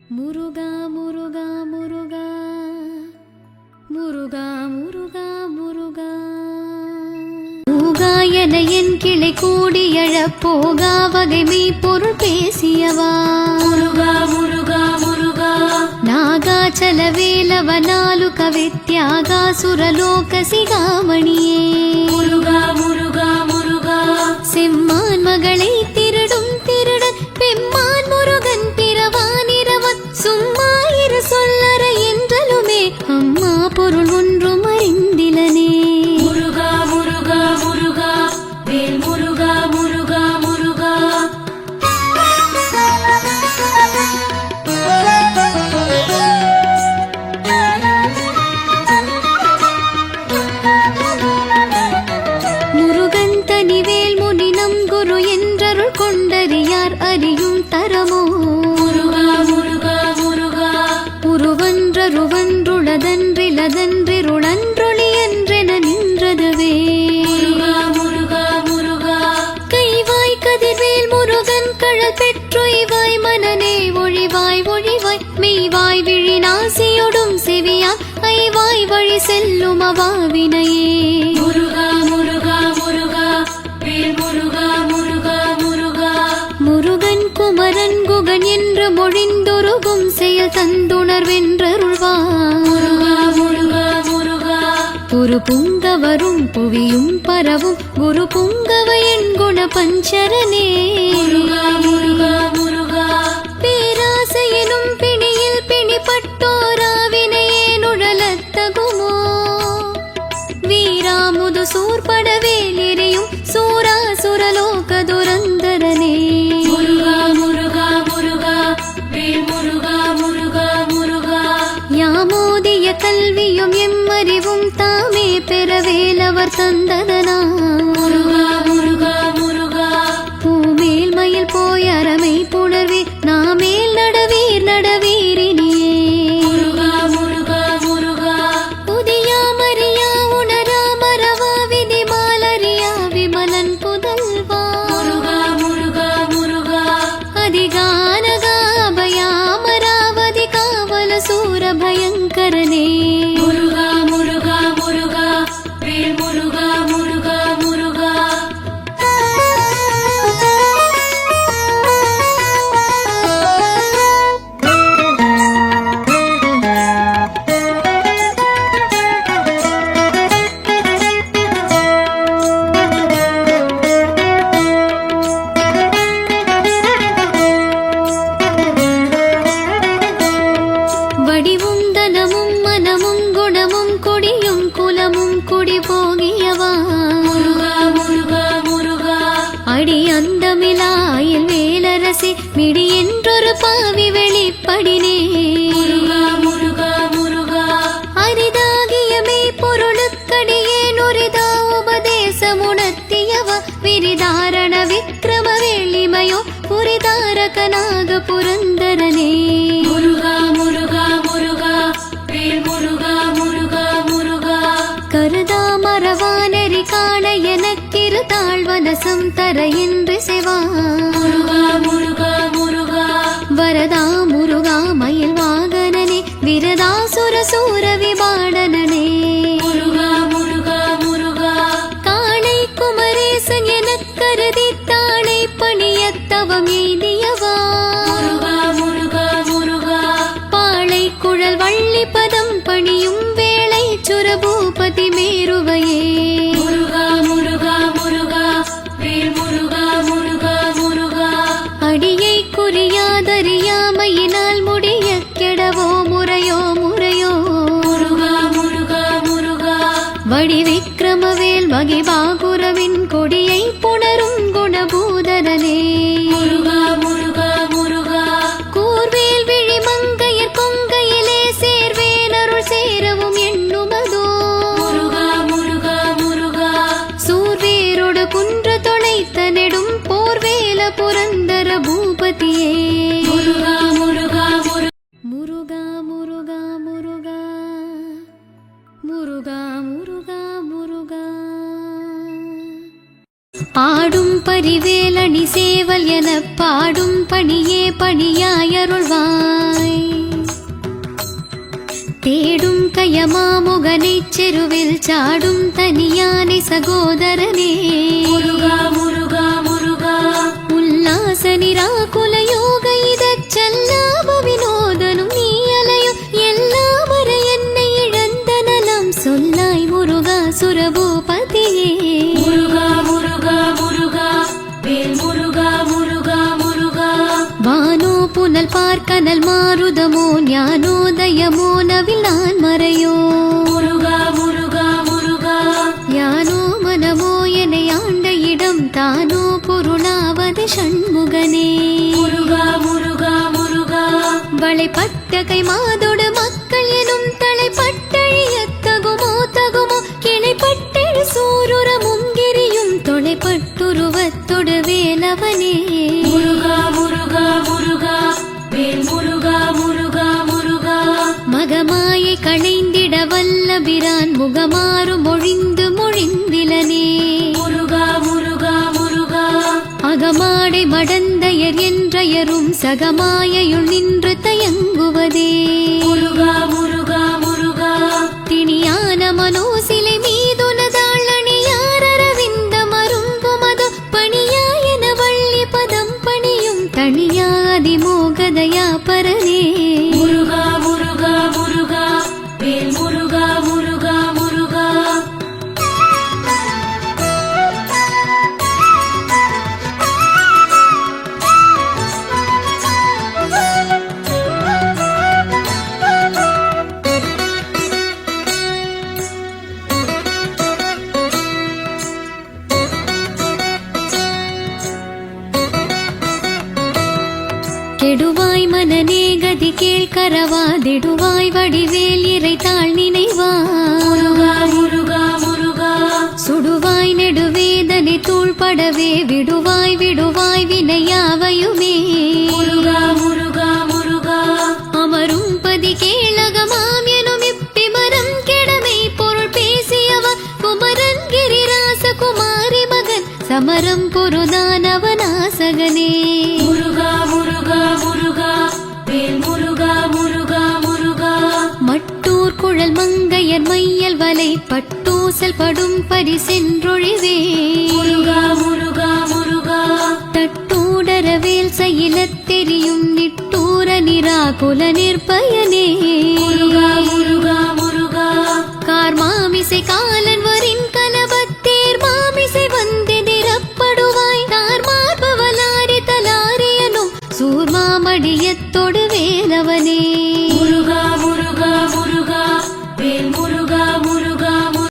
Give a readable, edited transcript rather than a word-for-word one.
முருகா முருகா முருகா முருகா முருகா முருகா என என் கிளை கூடியழப் போகா வகை மெய் பொருள் பேசியவா முருகா முருகா முருகா நாகாச்சல வேலவ நாலுக வித்யாகா சுரலோக சிகாமணியே முருகா முருகா முருகா செம்மான் மகளை திருடும் திருடன் பெம்மான் முருகன் பிறவானிரவன் சும்மா இரு சொல்லற என்றலுமே அம்மா பொருள் ஒன்றும் அறிந்திலனே முருகா முருகா முருகா வேல் முருகா முருகா முருகா முருகன் தனிவேல் முனி நம் குரு என்றருள் கொண்டறியார் அறியும் தரமோ முருகா முருகா முருகா உருவன்றருவன்றுளதன்றிலதன்றிருளன்றொளி என்றென நின்றதுவே முருகா முருகா முருகா கைவாய் கதிர்வேல் முருகன் கழல் பெற்றொய்வாய் மனநே ஒழிவாய் ஒழிவாய் மெய்வாய் விழிநாசியொடும் செவியாய் ஐவாய் வழி செல்லும் அவாவினையே முருகா முருகா முருகா வேல் முருகா முருகா முருகா முருகன் குமரன் குகன் என்று மொழிந்தொருகும் செயல் தந்துணர்வென்றருள்வார் முருகா முருகா முருகா ஒரு புங்கவரும் புவியும் பரவும் குரு புங்கவ என் குண பஞ்சரனே முருகா முருகா முருகா பேராசையெனும் பிணியில் பிணிப்பட்டோராவினையே நுழலத்தகுமோ வீராமுது சூர்படவேல் எரியும் சூராசுரலோக துரந்தரனே முருகா முருகா முருகா வேல் முருகா முருகா முருகா யாமோதிய கல்வியும் எம்மறிவும் தாமே பெறவேலவர் தந்ததனா முருகா முருகா முருகா பூமேல் மயில் போய் அறமை புணர்வே நாமேல் நடவீர் நடவீரினியே முருகா முருகா முருகா உதியாமறியா உணரா மறவா விதிமாலறியா விமலன் புதல்வா முருகா முருகா முருகா அதிகானகாபயாமராவதி காவல சூர பயங்கரனே முருகா முருகா முருகா வேல் முருகா முருகா முருகா வடிவும் தனமும் மனமும் குணமும் கொடியும் குலமும் குடி போகியவா முருகா முருகா முருகா அடி அந்தமிலாயில் வேலரசி மிடி என்றொரு பாவி வெளிப்படினே முருகா முருகா முருகா அரிதாகிய மெய் பொருளுக்கடியே நுரிதா உபதேசமுணர்த்தியவ விரிதாரண விக்ரம வேளிமையோ புரிதாரகனாக புரந்தரனே முருகா முருகா முருகா வேல் முருகா முருகா முருகா கருதா மரவானெறி காண எனக்கிரு தாழ்வனசம் தர என்று செவா முருகா முருகா முருகா வரதா முருகா மயில் வாகனனே விரதாசுர சூர விபாடனனே முருகா முருகா முருகா காணை குமரேசன் எனக் கருதி தாளை பணியத்தவம் எய்தியவா முருகா முருகா முருகா பாளை குழல் வள்ளி பதம் பணியும் வேளை சுரபூபதி மேருவையே முருகா முருகா முருகா வேல் முருகா முருகா முருகா அடியை குறியாதறியாமையினால் முடிய கெடவோ முறையோ முறையோ முருகா முருகா முருகா வடி விக்ரமவேல் மகிபாகுரவின் கொடியை புணரும் குணபூதரனே முருகா முருகா முருகா கூர்வேல் விழி மங்கையர் கொங்கையிலே சேர்வேனருள் சேரவும் எண்ணுமதோ முருகா முருகா முருகா சூர்வேரோடு குன்ற தொலைத்த நெடும் போர்வேல புரந்தர பூபதியே முருகா முருகா முருகா முருகா முருகா முருகா முருகா முருகா ஆடும் பரிவேலணி சேவல் எனப் பாடும் பணியே பணியாயருள்வாய் தேடும் கயமாமுகனைச் செருவில் சாடும் தனியானை சகோதரனே முருகா முருகா முருகா உல்லாச நிராகுல யோக இதச் செல்லாம வினோதனும் நீ அலையோ எல்லாம் வர என்னை இழந்த நலம் சொல்லாய் முருகா சுரபூபதியே முருகா முருகா முருகா வேல் முருகா முருகா முருகா வானோ புனல் பார்க்கனல் மாருதமோ ஞானோதயமோ நவில் நான் மறையோ முருகா முருகா முருகா யானோ மனமோ என்னை ஆண்ட இடம் தானோ பொருளாவது ஷண்முகனே முருகா முருகா முருகா வளைப்பட்ட கை மாதோடு மக்கள் எனும் தலைப்பட்டழியத்தகுமோ தகுமோ கிளைப்பட்டெழு சூருரமும் கிரியும் தொலைப்பட்டுருவத்தொடு வேலவனே முருகா முருகா முருகா வேல் முருகா முருகா முருகா மகமாயை களைந்திட வல்லபிரான் முகமாறு மொழிந்து மொழிந்திலனே முருகா முருகா முருகா அகமாடை மடந்தையர் என்றயரும் சகமாயையுள் நின்று தயங்குவதே முருகா முருகா முருகா திணியான மனோசிலை மீதுனதாள் அணியாரவிந்த மரும்புமது பணியாயன வள்ளி பதம் பணியும் தனியாதி மோகதயா பரனே முருகா முருகா முருகா வேல் முருகா முருகா முருகா கெடுவாய் மனநே கதி கேள்கரவாதிடுவாய் வடிவேல் இறைத்தாள் நினைவா முருகா முருகா முருகா சுடுவாய் நெடுவேதனை தூள்படவே விடுவாய் விடுவாய் வினையாவையுமே முருகா முருகா முருகா அமரும் பதி கேளகமாம் எனும் இப்பிமரம் கெடமை பொருள் பேசியவ குமரன் கிரிராச குமாரி மகன் சமரம் பொருதானவனாசகனே முருகா முருகா முருகா வேல் முருகா முருகா முருகா மட்டூர் குழல் மங்கையர் மையல் வலை பட்டூசல் படும் பரிசென்றொழிவே முருகா முருகா முருகா தட்டூடரவேல் செயலத் தெரியும் நிட்டூர நிராகுல நிற்பயனே முருகா முருகா முருகா கார் மாமிசை காலன் வரின் கலபத்தேர் மாமிசை வந்தெதிரப்படுவாய் தார் மார்பவலாரி தலாரியனும் சூர்மாமடியத்தொடு வேலவனே